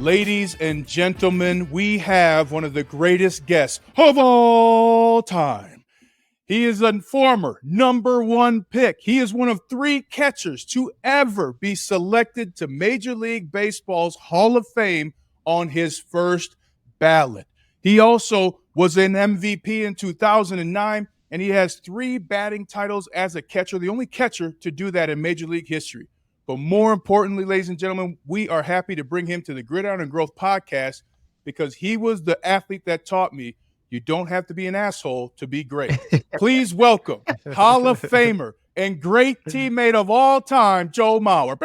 Ladies and gentlemen, we have one of the greatest guests of all time. He is a former number one pick. He is one of 3 catchers to ever be selected to Major League Baseball's Hall of Fame on his first ballot. He also was an MVP in 2009, and he has 3 batting titles as a catcher, the only catcher to do that in Major League history. But more importantly, ladies and gentlemen, we are happy to bring him to the Gridiron and Growth podcast because he was the athlete that taught me you don't have to be an asshole to be great. Please welcome Hall of Famer and great teammate of all time, Joe Mauer.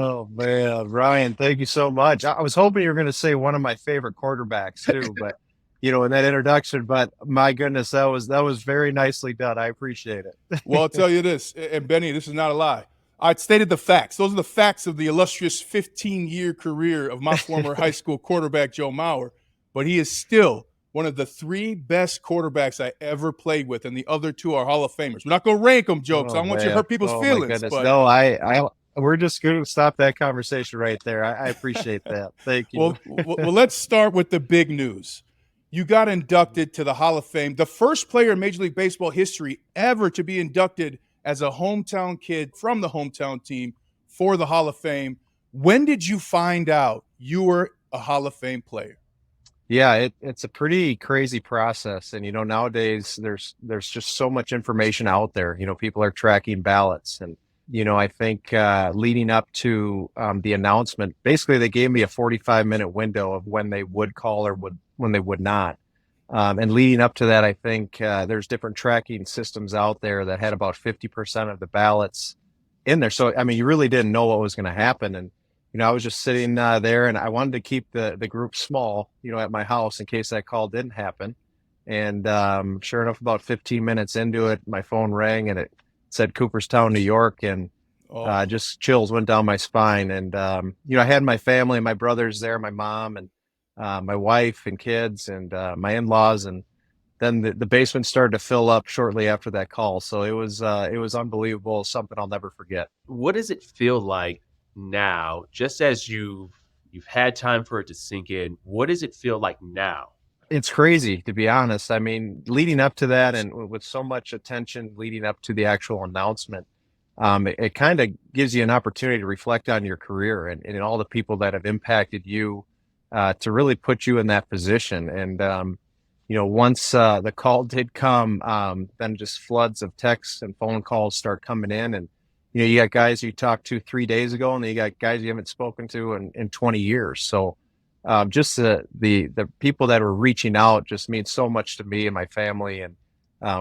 Oh, man. Ryan, thank you so much. I was hoping you were going to say one of my favorite quarterbacks, too, but, in that introduction. But, my goodness, that was very nicely done. I appreciate it. Well, I'll tell you this, and Bennie, this is not a lie. I stated the facts. Those are the facts of the illustrious 15-year career of my former high school quarterback, Joe Mauer. But he is still one of the 3 best quarterbacks I ever played with, and the other 2 are Hall of Famers. We're not going to rank them, Joe, because I don't want you to hurt people's feelings. But... No, we're just going to stop that conversation right there. I appreciate that. Thank you. Well, let's start with the big news. You got inducted to the Hall of Fame, the first player in Major League Baseball history ever to be inducted as a hometown kid from the hometown team for the Hall of Fame. When did you find out you were a Hall of Fame player? Yeah, it's a pretty crazy process. And, nowadays there's just so much information out there. People are tracking ballots. And, I think leading up to the announcement, basically they gave me a 45-minute window of when they would call or when they would not. And leading up to that, I think there's different tracking systems out there that had about 50% of the ballots in there. So, you really didn't know what was going to happen. And, I was just sitting there, and I wanted to keep the group small, at my house in case that call didn't happen. And sure enough, about 15 minutes into it, my phone rang, and it said Cooperstown, New York, and just chills went down my spine. And, I had my family, my brothers there, my mom, and my wife and kids, and my in-laws, and then the basement started to fill up shortly after that call. So it was unbelievable, something I'll never forget. What does it feel like now, just as you've had time for it to sink in? What does it feel like now? It's crazy, to be honest. Leading up to that, and with so much attention leading up to the actual announcement, it kind of gives you an opportunity to reflect on your career and all the people that have impacted you to really put you in that position. And once the call did come, then just floods of texts and phone calls start coming in. And you got guys you talked to 3 days ago, and then you got guys you haven't spoken to in 20 years. So just the people that were reaching out just means so much to me and my family. And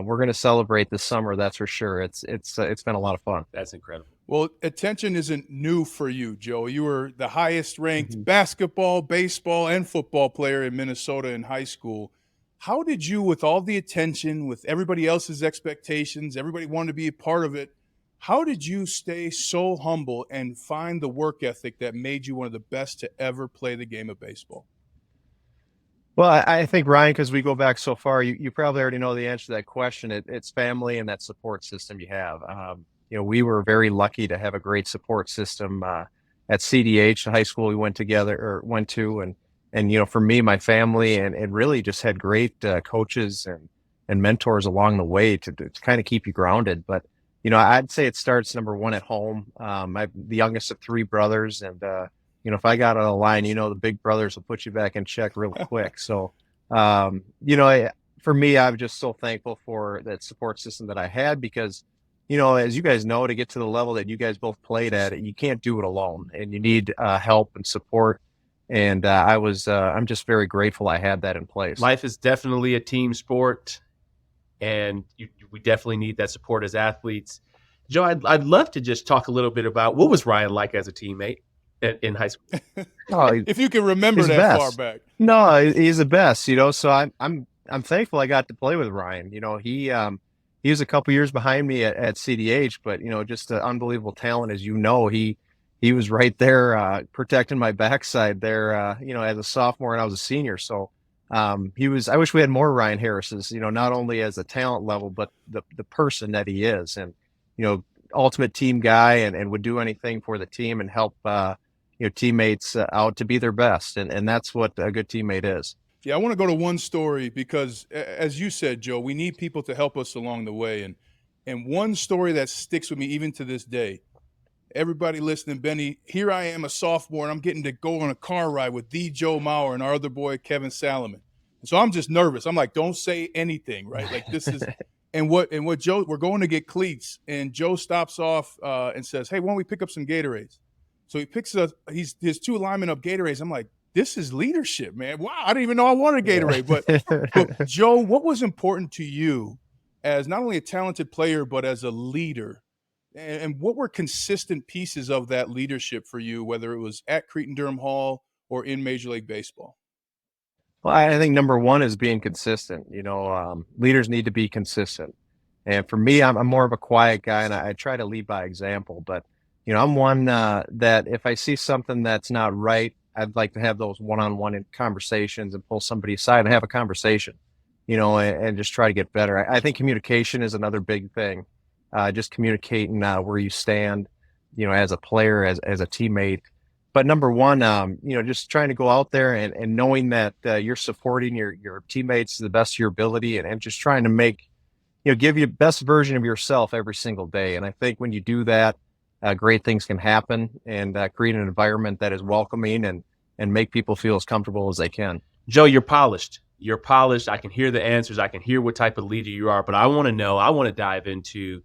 we're going to celebrate this summer, that's for sure. It's been a lot of fun. That's incredible. Well, attention isn't new for you, Joe. You were the highest ranked basketball, baseball, and football player in Minnesota in high school. How did you, with all the attention, with everybody else's expectations, everybody wanted to be a part of it, how did you stay so humble and find the work ethic that made you one of the best to ever play the game of baseball? Well, I think, Ryan, because we go back so far, you probably already know the answer to that question. It's family and that support system you have. We were very lucky to have a great support system at CDH, the high school we went to, and for me, my family, and really just had great coaches and mentors along the way to kind of keep you grounded. But I'd say it starts number one at home. I'm the youngest of 3 brothers, and if I got on a line, the big brothers will put you back in check real quick. So, for me, I'm just so thankful for that support system that I had because, as you guys know, to get to the level that you guys both played at, you can't do it alone, and you need help and support. And I'm just very grateful I had that in place. Life is definitely a team sport, and we definitely need that support as athletes. Joe, I'd love to just talk a little bit about what was Ryan like as a teammate in high school. If you can remember that far back. No, he's the best. So I'm thankful I got to play with Ryan. He was a couple years behind me at CDH, but just an unbelievable talent. As he was right there protecting my backside there. As a sophomore, and I was a senior. So. I wish we had more Ryan Harris's, not only as a talent level, but the person that he is, and, ultimate team guy and would do anything for the team and help, teammates out to be their best. And that's what a good teammate is. Yeah, I want to go to one story because, as you said, Joe, we need people to help us along the way. And one story that sticks with me even to this day, everybody listening, Benny, here I am, a sophomore, and I'm getting to go on a car ride with the Joe Mauer and our other boy, Kevin Salomon. And so I'm just nervous. I'm like, don't say anything, right? Like this is – and what Joe – we're going to get cleats. And Joe stops off and says, hey, why don't we pick up some Gatorades? So he picks up – his two linemen up Gatorades. I'm like, this is leadership, man. Wow, I didn't even know I wanted Gatorade. But Joe, what was important to you as not only a talented player but as a leader? And what were consistent pieces of that leadership for you, whether it was at Cretin-Derham Hall or in Major League Baseball? Well, I think number one is being consistent. Leaders need to be consistent. And for me, I'm more of a quiet guy, and I try to lead by example. But, I'm one that if I see something that's not right, I'd like to have those one-on-one conversations and pull somebody aside and have a conversation, and just try to get better. I think communication is another big thing. Just communicating where you stand, as a player, as a teammate. But number one, just trying to go out there and knowing that you're supporting your teammates to the best of your ability and just trying to make, give you the best version of yourself every single day. And I think when you do that, great things can happen and create an environment that is welcoming and make people feel as comfortable as they can. Joe, you're polished. You're polished. I can hear the answers. I can hear what type of leader you are. But I want to dive into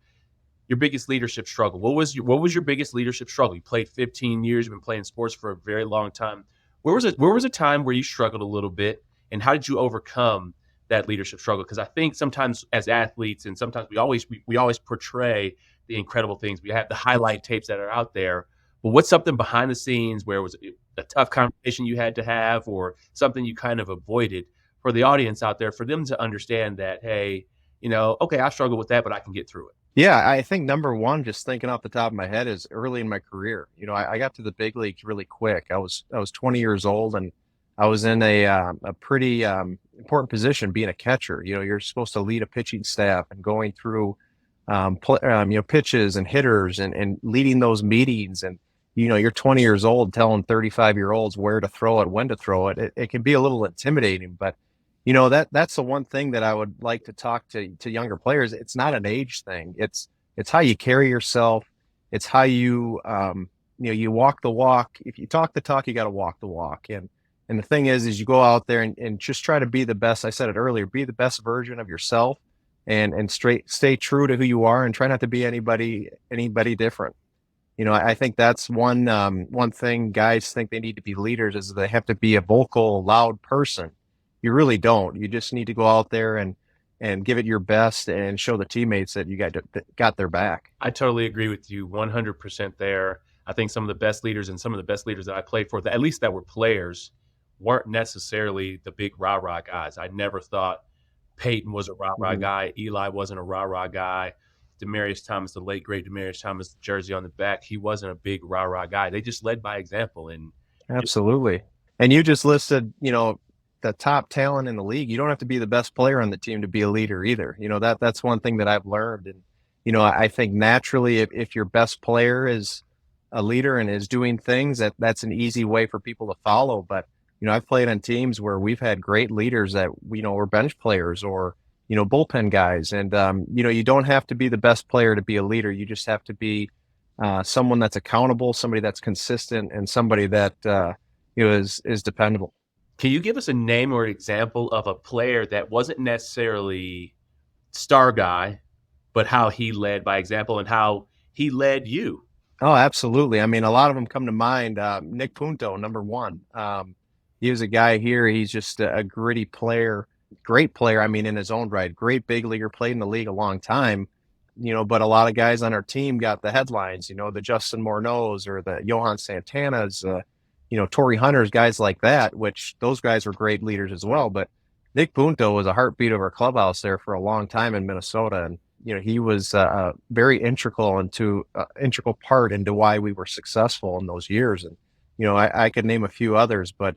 your biggest leadership struggle. What was your biggest leadership struggle? You played 15 years. You've been playing sports for a very long time. Where was a time where you struggled a little bit, and how did you overcome that leadership struggle? Because I think sometimes as athletes, and sometimes we always portray the incredible things. We have the highlight tapes that are out there. But what's something behind the scenes where it was a tough conversation you had to have, or something you kind of avoided for the audience out there, for them to understand that, hey, okay, I struggle with that, but I can get through it. Yeah, I think number one, just thinking off the top of my head, is early in my career. I got to the big leagues really quick. I was 20 years old, and I was in a pretty important position, being a catcher. You're supposed to lead a pitching staff and going through pitches and hitters and leading those meetings. And you're 20 years old telling 35-year-olds where to throw it, when to throw it. It can be a little intimidating, but that's the one thing that I would like to talk to younger players. It's not an age thing. It's how you carry yourself. It's how you you walk the walk. If you talk the talk, you got to walk the walk. And the thing is you go out there and just try to be the best. I said it earlier, be the best version of yourself and stay true to who you are, and try not to be anybody different. I think that's one thing guys think they need to be leaders, is they have to be a vocal, loud person. You really don't. You just need to go out there and give it your best and show the teammates that you got their back. I totally agree with you 100% there. I think some of the best leaders and some of the best leaders that I played for, at least that were players, weren't necessarily the big rah-rah guys. I never thought Peyton was a rah-rah guy. Eli wasn't a rah-rah guy. Demaryius Thomas, the late, great Demaryius Thomas, jersey on the back, he wasn't a big rah-rah guy. They just led by example. And absolutely. And you just listed, the top talent in the league. You don't have to be the best player on the team to be a leader either. That's one thing that I've learned. And, I think naturally if your best player is a leader and is doing things, that's an easy way for people to follow. But, I've played on teams where we've had great leaders that, were bench players or, bullpen guys. And, you don't have to be the best player to be a leader. You just have to be someone that's accountable, somebody that's consistent, and somebody that, is dependable. Can you give us a name or an example of a player that wasn't necessarily star guy, but how he led by example and how he led you? Oh, absolutely. I mean, a lot of them come to mind. Nick Punto, number one. He was a guy here. He's just a gritty player, great player. I mean, in his own right, great big leaguer, played in the league a long time, but a lot of guys on our team got the headlines, the Justin Morneaus or the Johan Santanas, Torrey Hunters, guys like that, which those guys were great leaders as well. But Nick Punto was a heartbeat of our clubhouse there for a long time in Minnesota. And, he was very integral part into why we were successful in those years. And, I could name a few others, but,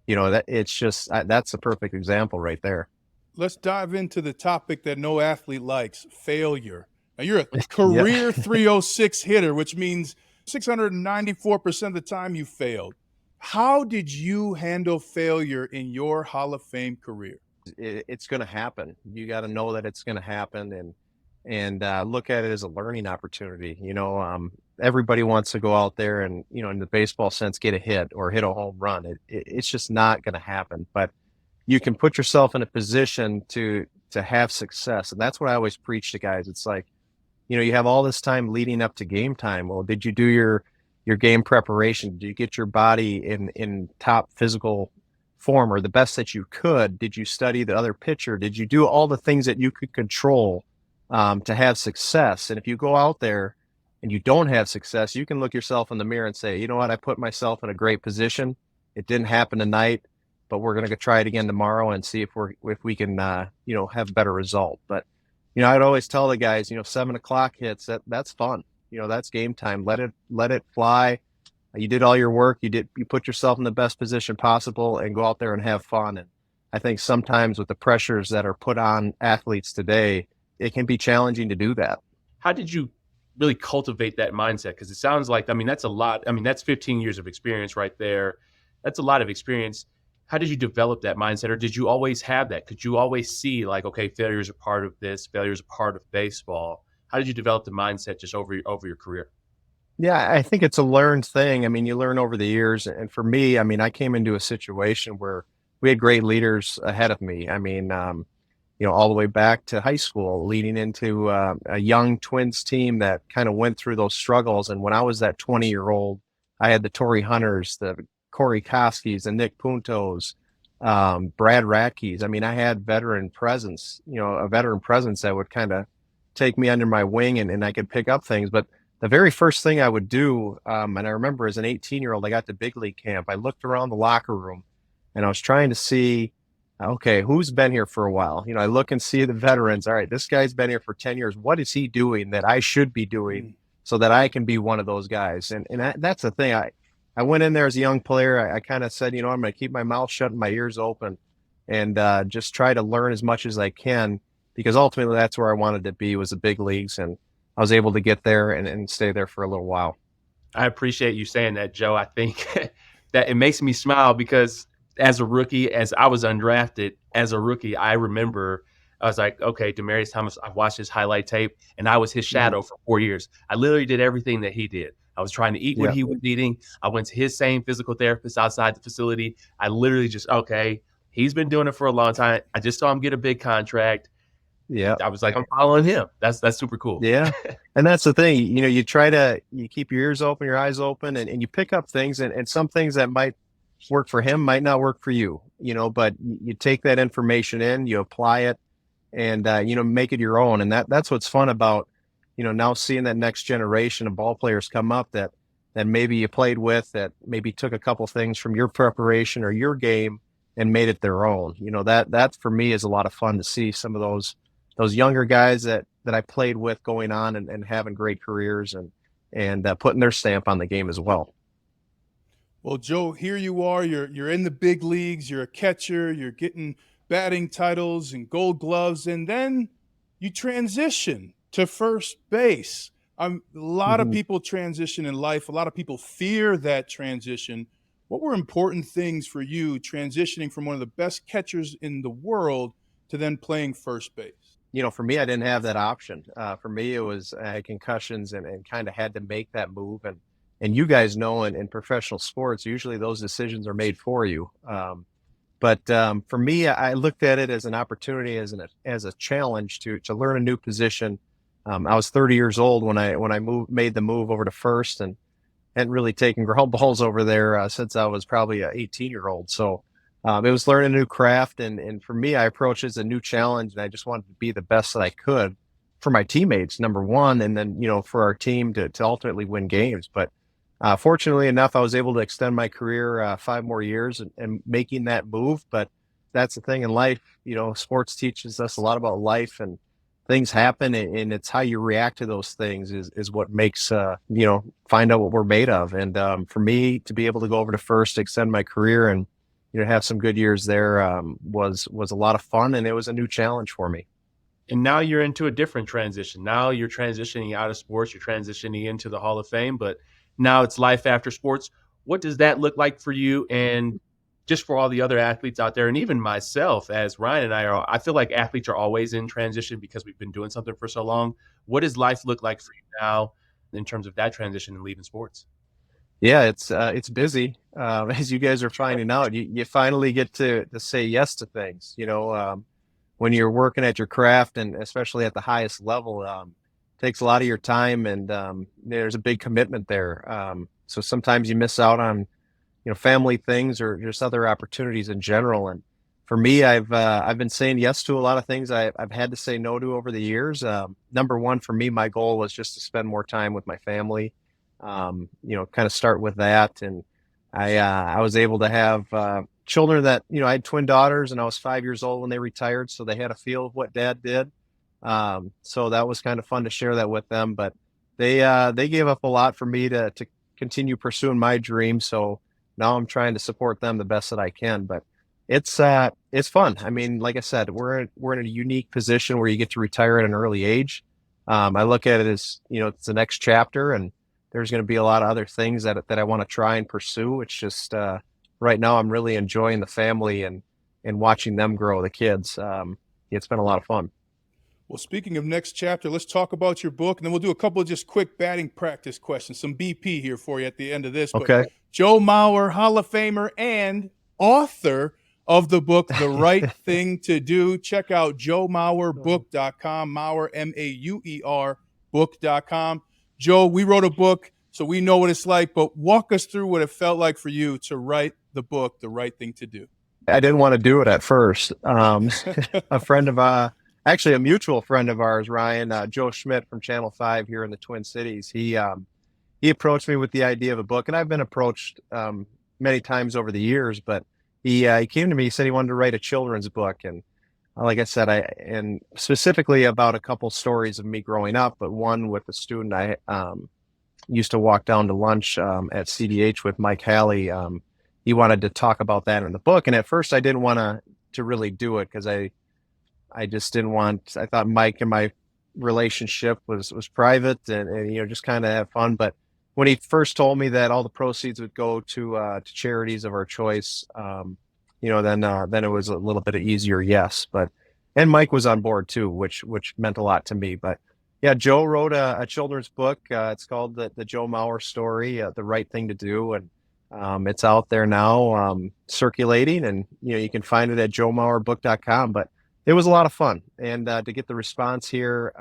it's just, that's a perfect example right there. Let's dive into the topic that no athlete likes, failure. Now, you're a career 306 hitter, which means 694% of the time you failed. How did you handle failure in your Hall of Fame career? It's going to happen. You got to know that it's going to happen, and look at it as a learning opportunity. Everybody wants to go out there and, in the baseball sense, get a hit or hit a home run. It's just not going to happen. But you can put yourself in a position to have success, and that's what I always preach to guys. It's like, you have all this time leading up to game time. Well, did you do your game preparation? Did you get your body in top physical form or the best that you could? Did you study the other pitcher? Did you do all the things that you could control to have success? And if you go out there and you don't have success, you can look yourself in the mirror and say, you know what, I put myself in a great position. It didn't happen tonight, but we're going to try it again tomorrow and see if we can have a better result. But I'd always tell the guys, 7 o'clock hits, that's fun. That's game time. Let it fly. You did all your work. You put yourself in the best position possible and go out there and have fun. And I think sometimes with the pressures that are put on athletes today, it can be challenging to do that. How did you really cultivate that mindset? Because it sounds like, that's a lot. That's 15 years of experience right there. That's a lot of experience. How did you develop that mindset, or did you always have that? Could you always see like, okay, failure is a part of this, failure is a part of baseball? How did you develop the mindset just over your career? Yeah, I think it's a learned thing. You learn over the years. And for me, I came into a situation where we had great leaders ahead of me. All the way back to high school, leading into a young Twins team that kind of went through those struggles. And when I was that 20-year-old, I had the Torrey Hunters, the Corey Koskis, the Nick Puntos, Brad Radke's. I had veteran presence, a veteran presence that would kind of take me under my wing and I could pick up things. But the very first thing I would do, and I remember as an 18-year-old, I got to big league camp. I looked around the locker room and I was trying to see, okay, who's been here for a while? I look and see the veterans. All right, this guy's been here for 10 years. What is he doing that I should be doing so that I can be one of those guys? And that's the thing. I went in there as a young player. I kind of said, I'm going to keep my mouth shut and my ears open and just try to learn as much as I can, because ultimately that's where I wanted to be, was the big leagues. And I was able to get there and stay there for a little while. I appreciate you saying that, Joe. I think that it makes me smile because as a rookie, as I was undrafted, as a rookie, I remember I was like, okay, Demaryius Thomas, I watched his highlight tape and I was his shadow for 4 years. I literally did everything that he did. I was trying to eat what he was eating. I went to his same physical therapist outside the facility. I literally just, okay, he's been doing it for a long time. I just saw him get a big contract. Yeah. I was like, I'm following him. That's super cool. Yeah. And that's the thing, you try to, you keep your ears open, your eyes open, and you pick up things and some things that might work for him might not work for you, but you take that information in, you apply it and, make it your own. And that's what's fun about, now seeing that next generation of ball players come up that maybe you played with, that maybe took a couple things from your preparation or your game and made it their own. That for me is a lot of fun to see some of those younger guys that I played with going on and having great careers and putting their stamp on the game as well. Well, Joe, here you are. You're in the big leagues. You're a catcher. You're getting batting titles and gold gloves, and then you transition to first base. A lot of people transition in life. A lot of people fear that transition. What were important things for you transitioning from one of the best catchers in the world to then playing first base? For me, I didn't have that option. For me, it was I had concussions and kind of had to make that move. And you guys know in professional sports, usually those decisions are made for you. But for me, I looked at it as an opportunity, as a challenge to learn a new position. I was 30 years old when I made the move over to first, and hadn't really taken ground balls over there since I was probably an 18-year-old. So it was learning a new craft, and for me, I approached it as a new challenge, and I just wanted to be the best that I could for my teammates, number one, and then for our team to ultimately win games. But fortunately enough, I was able to extend my career 5 more years and making that move. But that's the thing in life, sports teaches us a lot about life, and things happen, and it's how you react to those things is what makes, find out what we're made of. And for me to be able to go over to first, extend my career and, have some good years there was a lot of fun, and it was a new challenge for me. And now you're into a different transition. Now you're transitioning out of sports. You're transitioning into the Hall of Fame, but Now it's life after sports. What does that look like for you? And just for all the other athletes out there, and even myself, as Ryan and I feel like athletes are always in transition because we've been doing something for so long. What does life look like for you now in terms of that transition and leaving sports? Yeah, it's busy. As you guys are finding out, you finally get to say yes to things. When you're working at your craft, and especially at the highest level, takes a lot of your time, and there's a big commitment there. So sometimes you miss out on family things or just other opportunities in general. And for me, I've been saying yes to a lot of things I've had to say no to over the years. Number one for me, my goal was just to spend more time with my family. Kind of start with that, and I was able to have children that I had twin daughters, and I was 5 years old when they retired, so they had a feel of what Dad did. So that was kind of fun to share that with them. But they gave up a lot for me to continue pursuing my dream. So now I'm trying to support them the best that I can. But it's fun. I mean, like I said, we're in a unique position where you get to retire at an early age. I look at it as it's the next chapter, and there's going to be a lot of other things that I want to try and pursue. It's just right now I'm really enjoying the family and watching them grow, the kids. It's been a lot of fun. Well, speaking of next chapter, let's talk about your book, and then we'll do a couple of just quick batting practice questions, some BP here for you at the end of this. Okay. But Joe Mauer, Hall of Famer and author of the book, The Right Thing to Do. Check out joemauerbook.com, Mauer, M-A-U-E-R, book.com. Joe, we wrote a book, so we know what it's like, but walk us through what it felt like for you to write the book, The Right Thing to Do. I didn't want to do it at first. A friend of actually a mutual friend of ours, Ryan, Joe Schmidt from Channel 5 here in the Twin Cities, he approached me with the idea of a book, and I've been approached many times over the years, but he came to me, he said he wanted to write a children's book. And like I said, and specifically about a couple stories of me growing up, but one with a student I used to walk down to lunch at CDH with, Mike Halley. He wanted to talk about that in the book. And at first I didn't want to really do it because I just didn't want, I thought Mike and my relationship was private and just kind of have fun. But when he first told me that all the proceeds would go to charities of our choice, then it was a little bit easier. Yes. And Mike was on board too, which meant a lot to me. But yeah, Joe wrote a children's book. It's called the Joe Mauer Story, The Right Thing to Do. And it's out there now, circulating, and you can find it at joemauerbook.com. But it was a lot of fun, and to get the response here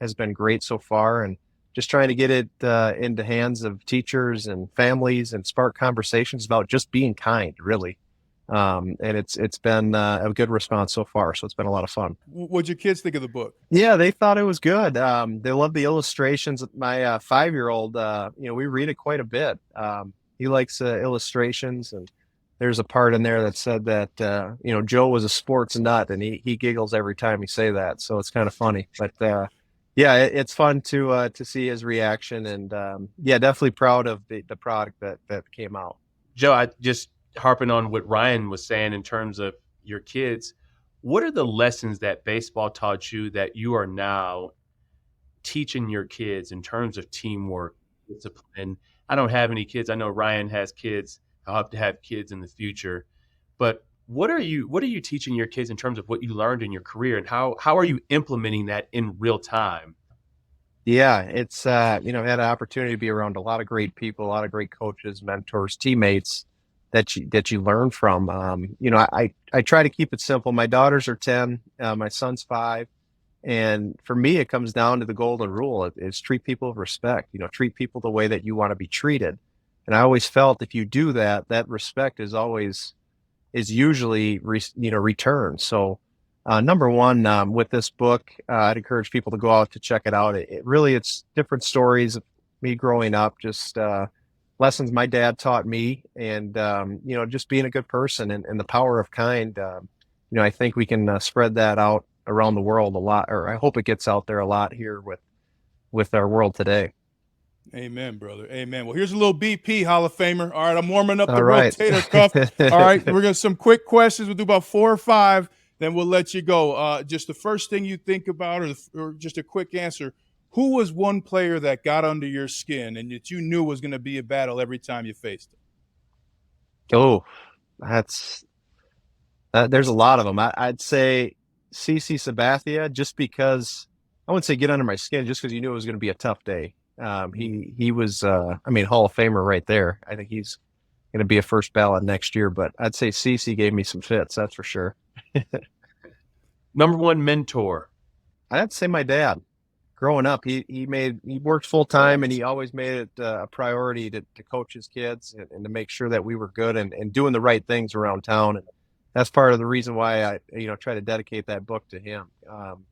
has been great so far, and just trying to get it into hands of teachers and families and spark conversations about just being kind, really. And it's been a good response so far, so it's been a lot of fun. What'd your kids think of the book? Yeah, they thought it was good. They love the illustrations. My 5-year-old, we read it quite a bit. He likes illustrations, and there's a part in there that said that Joe was a sports nut, and he giggles every time we say that, so it's kind of funny. But yeah, it's fun to see his reaction, and definitely proud of the product that came out. Joe, I just harping on what Ryan was saying in terms of your kids. What are the lessons that baseball taught you that you are now teaching your kids in terms of teamwork, discipline? I don't have any kids. I know Ryan has kids. I'll have to have kids in the future. But what are you teaching your kids in terms of what you learned in your career, and how are you implementing that in real time? Yeah, it's I've had an opportunity to be around a lot of great people, a lot of great coaches, mentors, teammates that you learn from. I try to keep it simple. My daughters are 10, my son's 5. And for me, it comes down to the golden rule. It's treat people with respect, treat people the way that you want to be treated. And I always felt if you do that, that respect is usually returned. So number one, with this book, I'd encourage people to go out to check it out. It's different stories of me growing up, just lessons my dad taught me, and just being a good person and the power of kind. I think we can spread that out around the world a lot, or I hope it gets out there a lot here with our world today. Amen, brother. Amen. Well, here's a little BP, Hall of Famer. All right, I'm warming up the right. rotator cuff. All right, we're going to some quick questions. We'll do about 4 or 5, then we'll let you go. Just the first thing you think about, or just a quick answer. Who was one player that got under your skin and that you knew was going to be a battle every time you faced him? Oh, that's there's a lot of them. I'd say CC Sabathia, just because I wouldn't say get under my skin, just because you knew it was going to be a tough day. He was, I mean, Hall of Famer right there. I think he's going to be a first ballot next year, but I'd say CC gave me some fits, that's for sure. Number one mentor. I'd have to say my dad. Growing up, he worked full time, and he always made it a priority to coach his kids and to make sure that we were good and doing the right things around town. And that's part of the reason why I try to dedicate that book to him.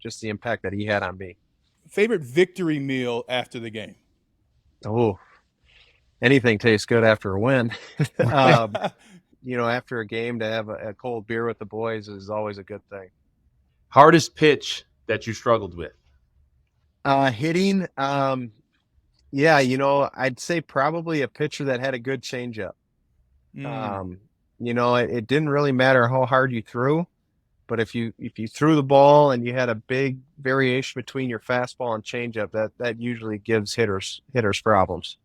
Just the impact that he had on me. Favorite victory meal after the game? Oh, anything tastes good after a win. After a game, to have a cold beer with the boys is always a good thing. Hardest pitch that you struggled with? Hitting, I'd say probably a pitcher that had a good changeup. It didn't really matter how hard you threw, but if you threw the ball and you had a big variation between your fastball and changeup, that usually gives hitters problems.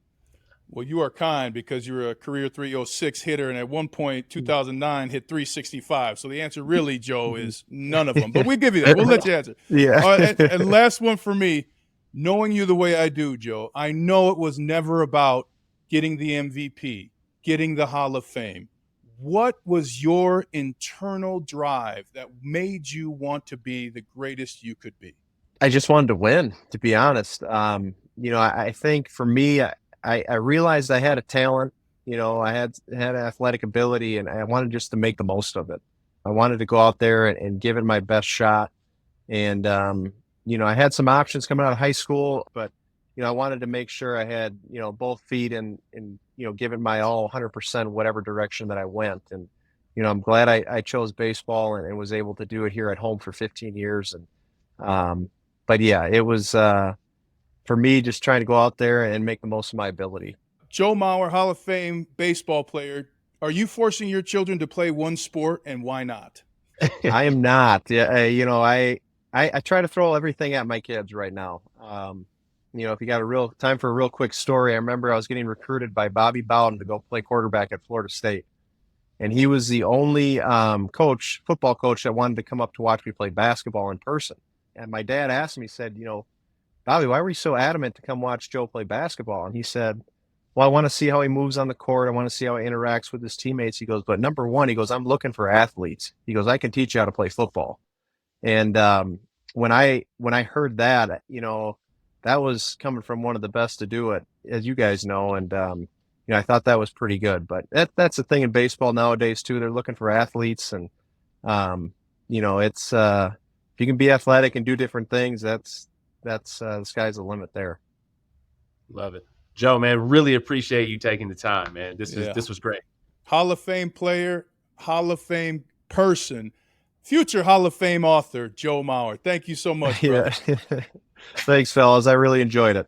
Well, you are kind, because you're a career 306 hitter, and at one point, 2009, hit 365. So the answer really, Joe, is none of them. But we give you that. We'll let you answer. Yeah. And last one for me, knowing you the way I do, Joe, I know it was never about getting the MVP, getting the Hall of Fame. What was your internal drive that made you want to be the greatest you could be? I just wanted to win, to be honest. I think for me, I realized I had a talent, I had athletic ability, and I wanted just to make the most of it. I wanted to go out there and give it my best shot. And, I had some options coming out of high school, but, I wanted to make sure I had, both feet and giving my all 100% whatever direction that I went. And, I'm glad I chose baseball and was able to do it here at home for 15 years. And, but yeah, it was, for me, just trying to go out there and make the most of my ability. Joe Mauer, Hall of Fame baseball player. Are you forcing your children to play one sport, and why not? I am not. Yeah, I try to throw everything at my kids right now. If you got a time for a real quick story, I remember I was getting recruited by Bobby Bowden to go play quarterback at Florida State. And he was the only football coach that wanted to come up to watch me play basketball in person. And my dad asked me, he said, Bobby, why were you so adamant to come watch Joe play basketball? And he said, well, I want to see how he moves on the court. I want to see how he interacts with his teammates. He goes, but number one, he goes, I'm looking for athletes. He goes, I can teach you how to play football. And when I heard that, that was coming from one of the best to do it, as you guys know. And, I thought that was pretty good. But that's the thing in baseball nowadays, too. They're looking for athletes. And, it's if you can be athletic and do different things, that's the sky's the limit there. Love it. Joe, man, really appreciate you taking the time, man. This was great. Hall of Fame player, Hall of Fame person, future Hall of Fame author, Joe Mauer. Thank you so much, bro. Yeah. Thanks, fellas. I really enjoyed it.